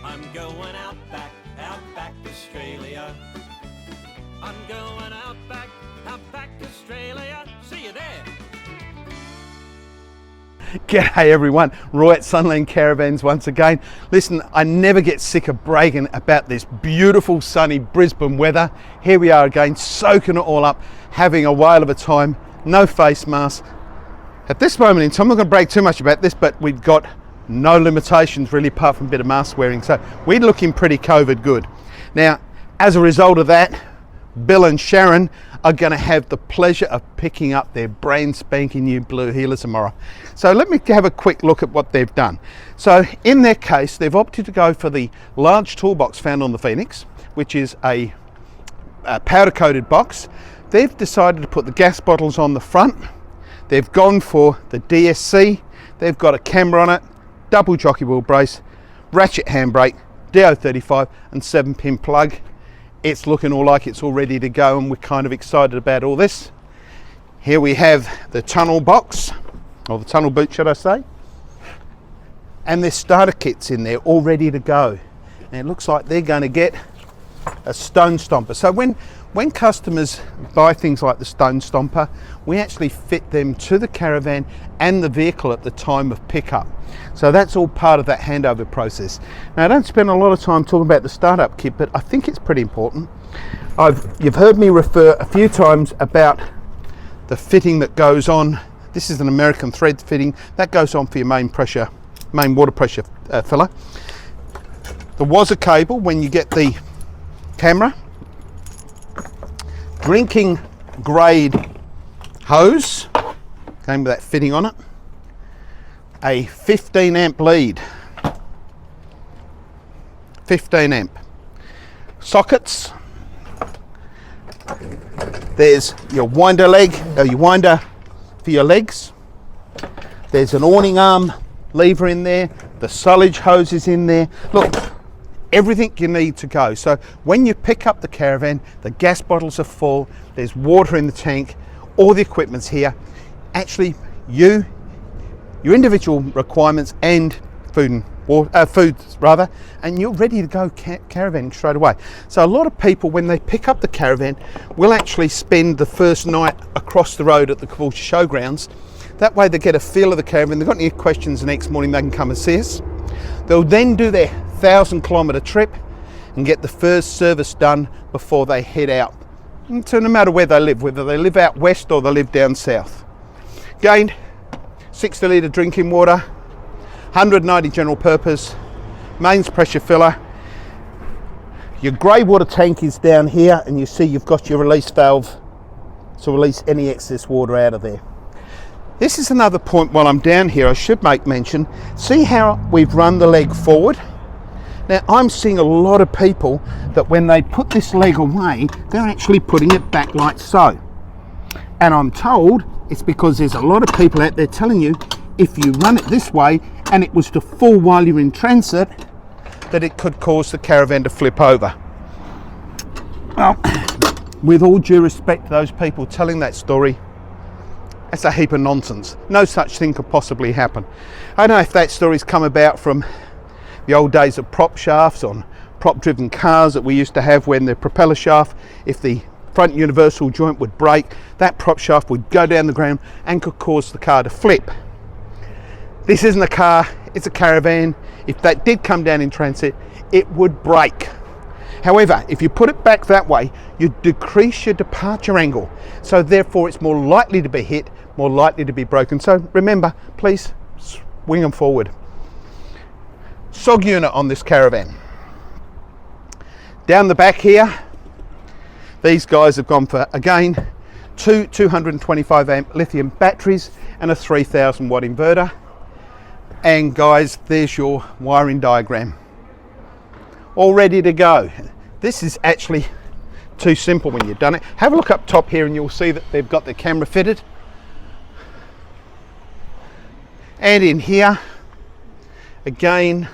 I'm going out back Australia. I'm going out back Australia. See you there. G'day everyone, Roy at Sunland Caravans once again. Listen, I never get sick of bragging about this beautiful sunny Brisbane weather. Here we are again, soaking it all up, having a whale of a time, no face mask. At this moment in time, I'm not going to brag too much about this, but we've got no limitations really apart from a bit of mask wearing, so we're looking pretty COVID good. Now, as a result of that, Bill and Sharon are going to have the pleasure of picking up their brand spanking new blue Healer tomorrow. So let me have a quick look at what they've done. So in their case, they've opted to go for the large toolbox found on the Phoenix, which is a powder coated box. They've decided to put the gas bottles on the front. They've gone for the DSC. They've got a camera on it, double jockey wheel brace, ratchet handbrake, DO35 and 7-pin plug. It's looking all like it's all ready to go, and we're kind of excited about all this. Here we have the tunnel box, or the tunnel boot should I say, and their starter kits in there all ready to go. And it looks like they're going to get a stone stomper. So when customers buy things like the stone stomper, we actually fit them to the caravan and the vehicle at the time of pickup. So that's all part of that handover process. Now I don't spend a lot of time talking about the startup kit, but I think it's pretty important. You've heard me refer a few times about the fitting that goes on. This is an American thread fitting that goes on for your main water pressure filler. There was a cable when you get the camera, drinking grade hose came with that fitting on it, a 15 amp lead, 15 amp sockets. There's your winder leg, your winder for your legs. There's an awning arm lever in there, the silage hose is in there. Look, everything you need to go. So when you pick up the caravan, the gas bottles are full, there's water in the tank, all the equipment's here. Actually, your individual requirements and foods and you're ready to go caravanning straight away. So a lot of people, when they pick up the caravan, will actually spend the first night across the road at the Caboolture Showgrounds. That way they get a feel of the caravan. They've got any questions the next morning, they can come and see us. They'll then do their 1,000-kilometre trip and get the first service done before they head out. And so no matter where they live, whether they live out west or they live down south. Again, 60 litre drinking water, 190 general purpose, mains pressure filler. Your grey water tank is down here, and you see you've got your release valve to release any excess water out of there. This is another point while I'm down here I should make mention. See how we've run the leg forward? Now I'm seeing a lot of people that when they put this leg away, they're actually putting it back like so. And I'm told it's because there's a lot of people out there telling you if you run it this way and it was to fall while you're in transit, that it could cause the caravan to flip over. Well, with all due respect to those people telling that story, that's a heap of nonsense. No such thing could possibly happen. I don't know if that story's come about from the old days of prop shafts on prop driven cars that we used to have, when the propeller shaft, if the front universal joint would break, that prop shaft would go down the ground and could cause the car to flip. This isn't a car, it's a caravan. If that did come down in transit, it would break. However, if you put it back that way, you decrease your departure angle. So therefore it's more likely to be hit, more likely to be broken. So remember, please swing them forward. SOG unit on this caravan. Down the back here, these guys have gone for, again, two 225 amp lithium batteries and a 3000 watt inverter. And guys, there's your wiring diagram. All ready to go. This is actually too simple when you've done it. Have a look up top here and you'll see that they've got the camera fitted. And in here, again,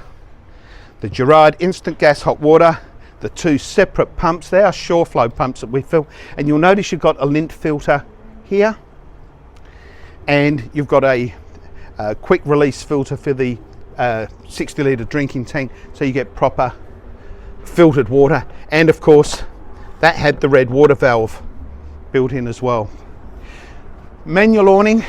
the Gerard instant gas hot water, the two separate pumps. They are shore flow pumps that we fill. And you'll notice you've got a lint filter here. And you've got a quick release filter for the 60 litre drinking tank, so you get proper filtered water. And of course that had the red water valve built in as well. Manual awning.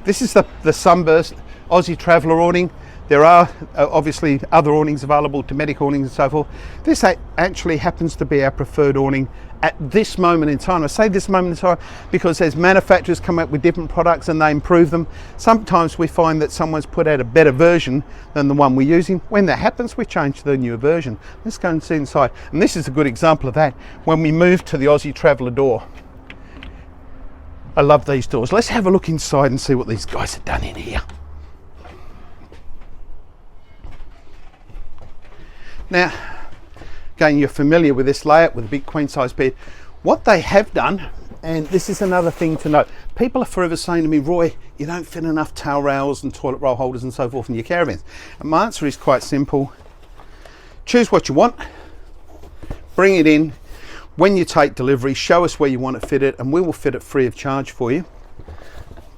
This is the Sunburst Aussie Traveller awning. There are obviously other awnings available, Dometic awnings and so forth. This actually happens to be our preferred awning at this moment in time. I say this moment in time because as manufacturers come up with different products and they improve them, sometimes we find that someone's put out a better version than the one we're using. When that happens, we change to the newer version. Let's go and see inside. And this is a good example of that when we move to the Aussie Traveller door. I love these doors. Let's have a look inside and see what these guys have done in here. Now, again, you're familiar with this layout with a big queen size bed. What they have done, and this is another thing to note, people are forever saying to me, Roy, you don't fit enough towel rails and toilet roll holders and so forth in your caravans. And my answer is quite simple. Choose what you want, bring it in. When you take delivery, show us where you want to fit it and we will fit it free of charge for you.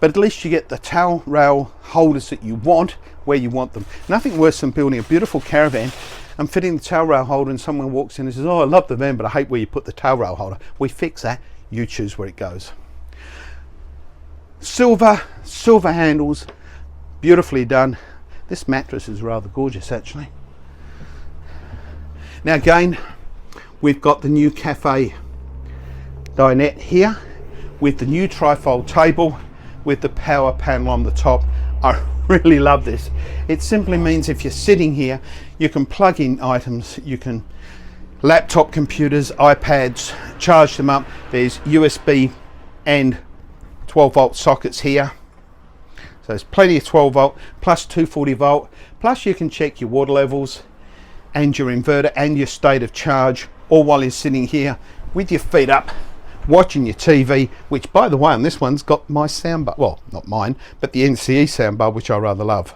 But at least you get the towel rail holders that you want where you want them. Nothing worse than building a beautiful caravan and fitting the towel rail holder and someone walks in and says, oh, I love the van, but I hate where you put the towel rail holder. We fix that. You choose where it goes. Silver handles, beautifully done. This mattress is rather gorgeous actually. Now again, we've got the new cafe dinette here with the new trifold table with the power panel on the top. I really love this. It simply means if you're sitting here, you can plug in items, you can laptop computers, iPads, charge them up. There's USB and 12 volt sockets here. So there's plenty of 12 volt plus 240 volt, plus you can check your water levels and your inverter and your state of charge, all while you're sitting here with your feet up watching your TV, which by the way on this one's got my soundbar, well not mine, but the NCE soundbar, which I rather love.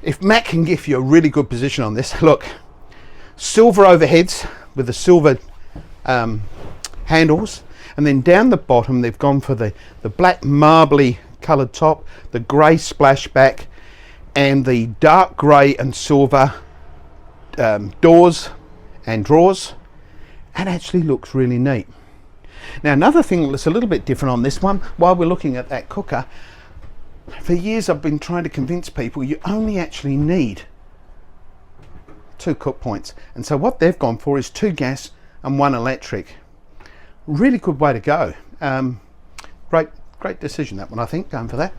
If Matt can give you a really good position on this, look, silver overheads with the silver handles, and then down the bottom they've gone for the black marbly coloured top, the grey splashback, and the dark grey and silver doors and drawers. And actually looks really neat. Now another thing that's a little bit different on this one, while we're looking at that cooker, for years I've been trying to convince people you only actually need 2 cook points, and so what they've gone for is 2 gas and 1 electric. Really good way to go. Great decision that one, I think, going for that.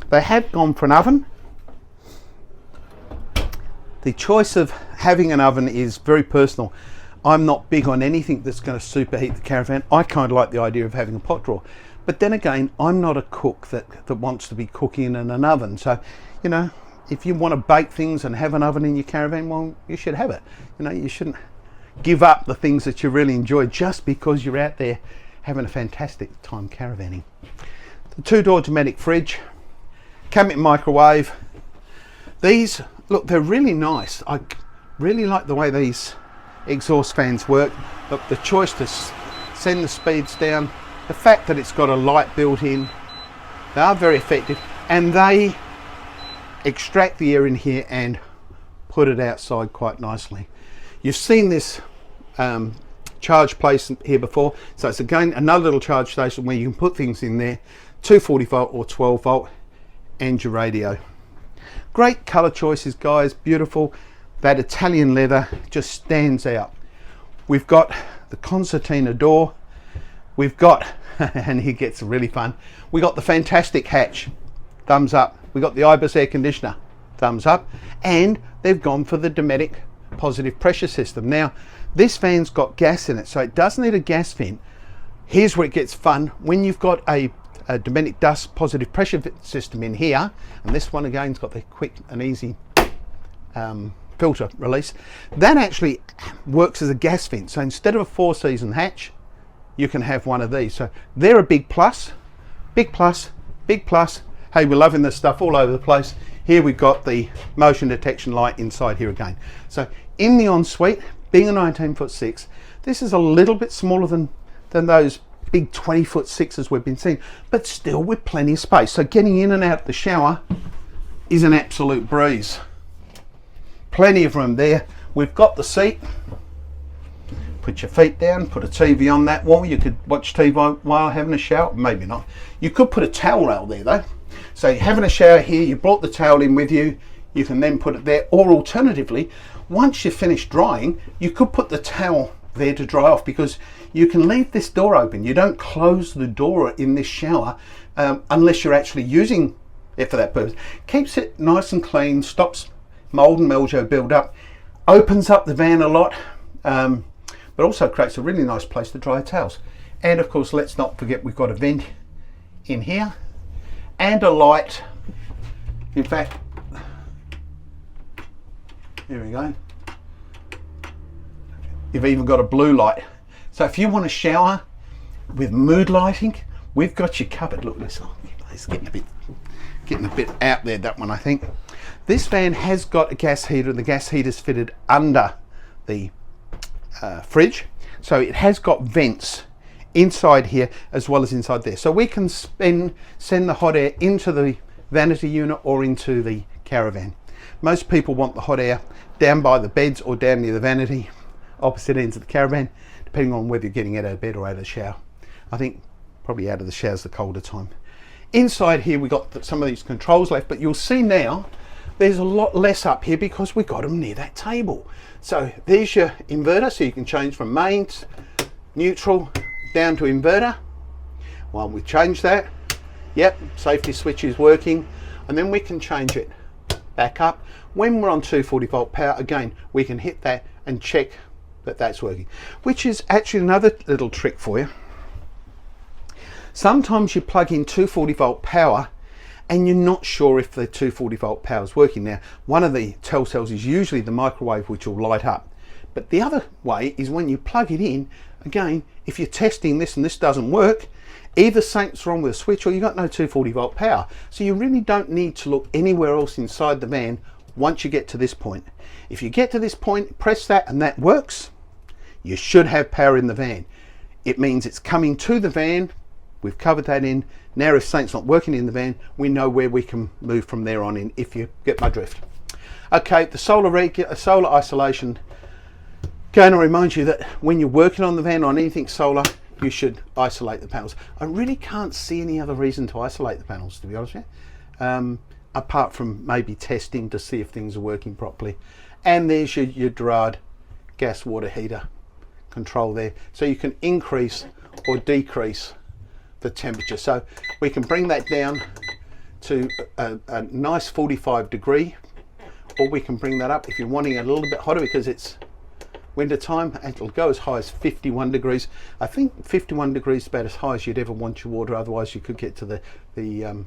They have gone for an oven. The choice of having an oven is very personal. I'm not big on anything that's going to superheat the caravan. I kind of like the idea of having a pot drawer. But then again, I'm not a cook that wants to be cooking in an oven. So, you know, if you want to bake things and have an oven in your caravan, well, you should have it. You know, you shouldn't give up the things that you really enjoy just because you're out there having a fantastic time caravanning. The 2-door Dometic fridge, cabinet microwave. These, look, they're really nice. I really like the way these exhaust fans work. Look, the choice to send the speeds down, the fact that it's got a light built in, they are very effective, and they extract the air in here and put it outside quite nicely. You've seen this charge place here before, so it's again another little charge station where you can put things in there, 240 volt or 12 volt, and your radio. Great colour choices, guys, beautiful. That Italian leather just stands out. We've got the concertina door, we've got, and here gets really fun, we got the fantastic hatch, thumbs up. We got the Ibis air conditioner, thumbs up, and they've gone for the Dometic positive pressure system. Now this van's got gas in it, so it does need a gas vent. Here's where it gets fun. When you've got a Dometic dust positive pressure system in here, and this one again's got the quick and easy filter release, that actually works as a gas vent. So instead of a 4-season hatch, you can have one of these. So they're a big plus, big plus, big plus. Hey, we're loving this stuff all over the place. Here we've got the motion detection light inside here again. So in the ensuite, being a 19'6", this is a little bit smaller than those big 20'6" as we've been seeing, but still with plenty of space. So getting in and out of the shower is an absolute breeze. Plenty of room there. We've got the seat. Put your feet down, put a TV on that wall. You could watch TV while having a shower, maybe not. You could put a towel rail there though. So you're having a shower here, you brought the towel in with you, you can then put it there, or alternatively, once you're finished drying, you could put the towel there to dry off, because you can leave this door open. You don't close the door in this shower unless you're actually using it for that purpose. Keeps it nice and clean, stops mold and mildew build up, opens up the van a lot, but also creates a really nice place to dry towels. And of course, let's not forget we've got a vent in here and a light. In fact, here we go. You've even got a blue light. So if you want to shower with mood lighting, we've got you covered. Look, this it's getting a bit out there, that one, I think. This van has got a gas heater. The gas heater's fitted under the fridge, so it has got vents inside here as well as inside there, so we can send the hot air into the vanity unit or into the Caravan. Most people want the hot air down by the beds or down near the vanity, opposite ends of the Caravan, depending on whether you're getting out of bed or out of the shower. I think probably out of the shower's the colder time. Inside here we got some of these controls left, but you'll see now there's a lot less up here because we got them near that table. So there's your inverter, so you can change from mains, neutral, down to inverter. Well, we change that. Yep, safety switch is working, and then we can change it back up. When we're on 240 volt power, again, we can hit that and check that that's working, which is actually another little trick for you. Sometimes you plug in 240 volt power and you're not sure if the 240 volt power is working. Now, one of the telltales is usually the microwave, which will light up. But the other way is when you plug it in, again, if you're testing this and this doesn't work, either something's wrong with the switch or you've got no 240 volt power. So you really don't need to look anywhere else inside the van once you get to this point. If you get to this point, press that and that works, you should have power in the van. It means it's coming to the van. We've covered that in. Now if something's not working in the van, we know where we can move from there on in, if you get my drift. Okay, the solar isolation. Going to remind you that when you're working on the van on anything solar, you should isolate the panels. I really can't see any other reason to isolate the panels, to be honest with you, apart from maybe testing to see if things are working properly. And there's your Gerard gas water heater control there, so you can increase or decrease the temperature. So we can bring that down to a nice 45 degree, or we can bring that up if you're wanting it a little bit hotter because it's winter time. It'll go as high as 51 degrees. I think 51 degrees is about as high as you'd ever want your water, otherwise you could get to the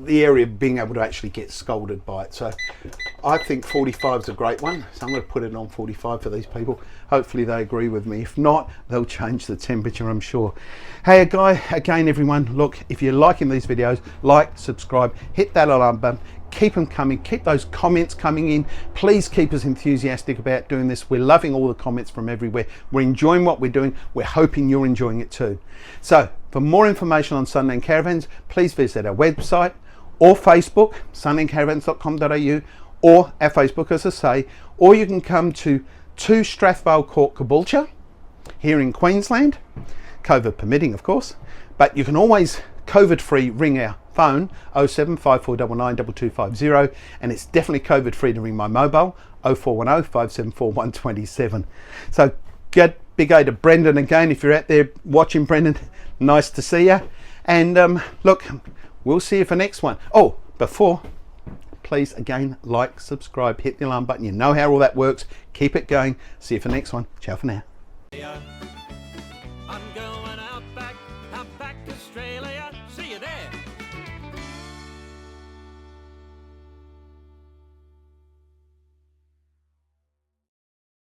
area of being able to actually get scalded by it. So I think 45 is a great one, so I'm going to put it on 45 for these people. Hopefully they agree with me. If not, they'll change the temperature, I'm sure. Hey again everyone, look, if you're liking these videos, like, subscribe, hit that alarm button, keep them coming, keep those comments coming in. Please keep us enthusiastic about doing this. We're loving all the comments from everywhere. We're enjoying what we're doing. We're hoping you're enjoying it too. So for more information on Sunland Caravans, please visit our website or Facebook, sunlandcaravans.com.au, or our Facebook, as I say, or you can come to 2 Strathvale Court, Caboolture, here in Queensland, COVID permitting of course, but you can always COVID free ring our phone 075499 2250, and it's definitely COVID free to ring my mobile 0410 574 127. So big A to Brendan again, if you're out there watching, Brendan, nice to see you. And look, we'll see you for next one. Oh, before, please again, like, subscribe, hit the alarm button. You know how all that works. Keep it going. See you for next one. Ciao for now.